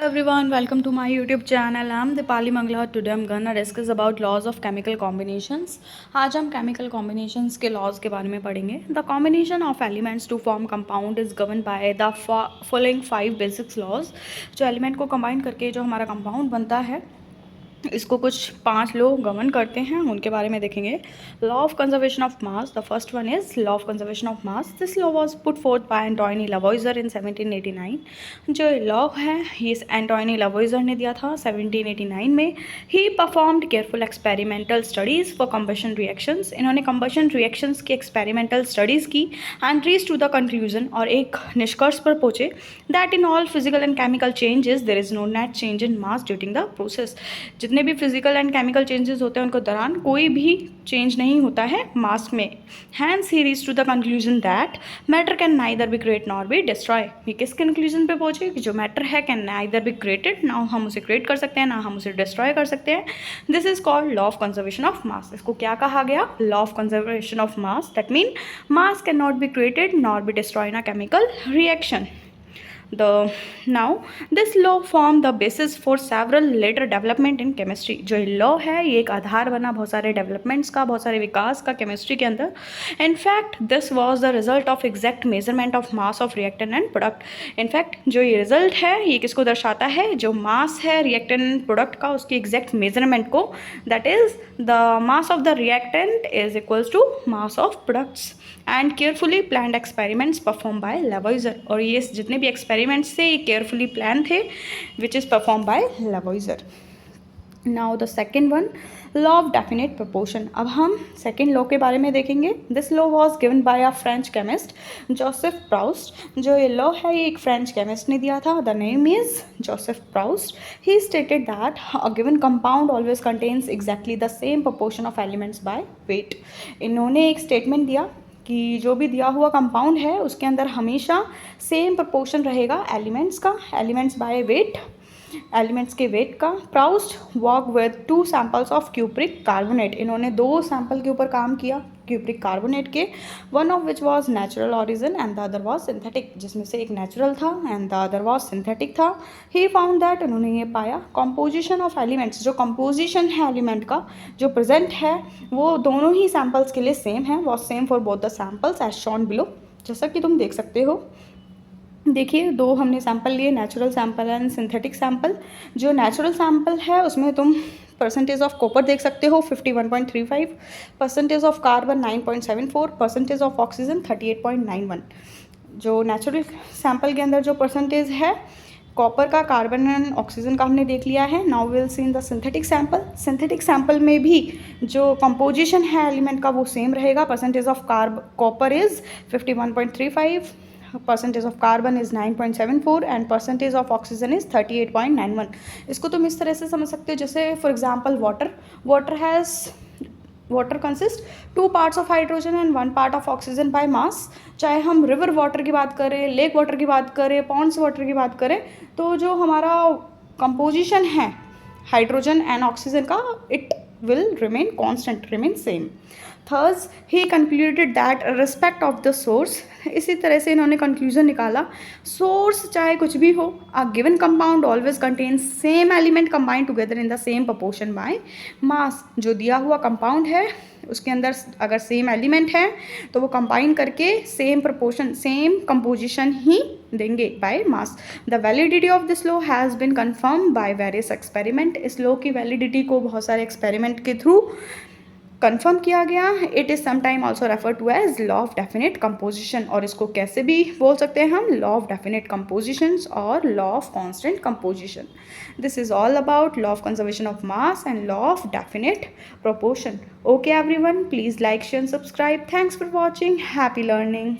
everyone, welcome to my YouTube channel. I'm Dipali Mangla. Today I'm gonna discuss about laws of chemical combinations. आज हम chemical combinations के laws के बारे में पढ़ेंगे. The combination of elements to form compound is governed by the following 5 basic laws. जो element को combine करके जो हमारा compound बनता है इसको कुछ 5 लॉ गवर्न करते हैं, उनके बारे में देखेंगे. Law of conservation of mass. The first one is law of conservation of mass. This law was put forth by Antoine Lavoisier in 1789. जो लॉ है ये एंटोनी लावॉइजर ने दिया था 1789 में. ही performed careful experimental studies for combustion reactions. इन्होंने combustion reactions की एक्सपेरिमेंटल स्टडीज़ की and reach to the conclusion, और एक निष्कर्ष पर पहुँचे, that in all physical and chemical changes there is no net change in mass during the process. जितने भी फिजिकल एंड केमिकल चेंजेस होते हैं उनके दौरान कोई भी चेंज नहीं होता है मास में. Hence he reach to the conclusion that matter can neither be create nor be destroy. ये किस कंक्लूजन पे पहुंचे कि जो मैटर है कैन नाइदर बी क्रिएटेड, ना हम उसे क्रिएट कर सकते हैं ना हम उसे डिस्ट्रॉय कर सकते हैं. This is called law of conservation of मास. इसको क्या कहा गया? Law of conservation of mass. That mean mass can not be created nor be destroy in a chemical reaction. Now this law formed the basis for several later development in chemistry. जो law है ये एक आधार बना बहुत सारे developments का, बहुत सारे विकास का केमिस्ट्री के अंदर. In fact this was the result of exact measurement of mass of reactant and product. In fact जो ये रिजल्ट है ये किसको दर्शाता है? जो मास है रिएक्टेंट एंड प्रोडक्ट का उसकी एग्जैक्ट मेजरमेंट को. That is the mass of the reactant is equals to mass of products and carefully planned experiments perform by Lavoisier. और ये जितने भी एक्सपेरिमेंट्स थे ये केयरफुली प्लान थे which is perform by Lavoisier. Now the second one, law of definite proportion. अब हम second law के बारे में देखेंगे. This law was given by a French chemist Joseph Proust. जो ये लॉ है ये एक फ्रेंच केमिस्ट ने दिया था. The name is Joseph Proust. He stated that a given compound always contains exactly the same proportion of elements by weight. इन्होंने एक स्टेटमेंट दिया कि जो भी दिया हुआ कंपाउंड है उसके अंदर हमेशा सेम प्रोपोर्शन रहेगा एलिमेंट्स का, एलिमेंट्स बाय वेट, एलिमेंट्स के वेट का. Proust work with 2 samples of cupric carbonate. इन्होंने 2 सैम्पल के ऊपर काम किया क्यूप्रिक कार्बोनेट के. One of which was natural origin and the other was synthetic. जिसमें से एक नेचुरल था and the other was synthetic था. ही फाउंड दैट, उन्होंने ये पाया, कंपोजिशन ऑफ एलिमेंट्स, जो कंपोजिशन है एलिमेंट का जो प्रेजेंट है वो दोनों ही सैम्पल्स के लिए सेम है. Was same for both the samples as shown below. जैसा कि तुम देख सकते हो, देखिए 2 हमने सैंपल लिए, natural sample and synthetic sample. जो नेचुरल सैंपल है उसमें तुम परसेंटेज ऑफ कॉपर देख सकते हो 51.35, percentage of carbon 9.74, percentage of oxygen 38.91. जो नेचुरल सैंपल के अंदर जो परसेंटेज है कॉपर का, कार्बन एंड ऑक्सीजन का हमने देख लिया है. Now will see in the synthetic sample. Synthetic sample में भी जो कंपोजिशन है एलिमेंट का वो सेम रहेगा. Percentage of copper is 51.35, percentage of carbon is 9.74 and percentage of oxygen is 38.91. इसको तुम इस तरह से समझ सकते हो जैसे for example water consist 2 parts of hydrogen and 1 part of oxygen by mass. चाहे हम रिवर वाटर की बात करें, लेक वाटर की बात करें, पॉन्ड्स वाटर की बात करें, तो जो हमारा कंपोजिशन है हाइड्रोजन एंड ऑक्सीजन का it will remain constant, remain same. Thus he concluded that respect of the source. इसी तरह से इन्होंने कंक्लूजन निकाला, सोर्स चाहे कुछ भी हो, a given compound always contains same element combined together in the same proportion by mass. जो दिया हुआ कंपाउंड है उसके अंदर अगर सेम एलिमेंट है तो वो कंबाइन करके सेम प्रोपोर्शन, सेम कंपोजिशन ही देंगे by mass. The validity of this law has been confirm by various experiment. इस लॉ की वैलिडिटी को बहुत सारे एक्सपेरिमेंट के थ्रू कंफर्म किया गया. It is sometime also refer to as law of definite composition. और इसको कैसे भी बोल सकते हैं हम, लॉ ऑफ डेफिनेट कंपोजिशंस और law of constant composition. This is all about law of conservation of mass and law of definite proportion. Okay everyone, please like, share, subscribe. Thanks for watching. Happy learning.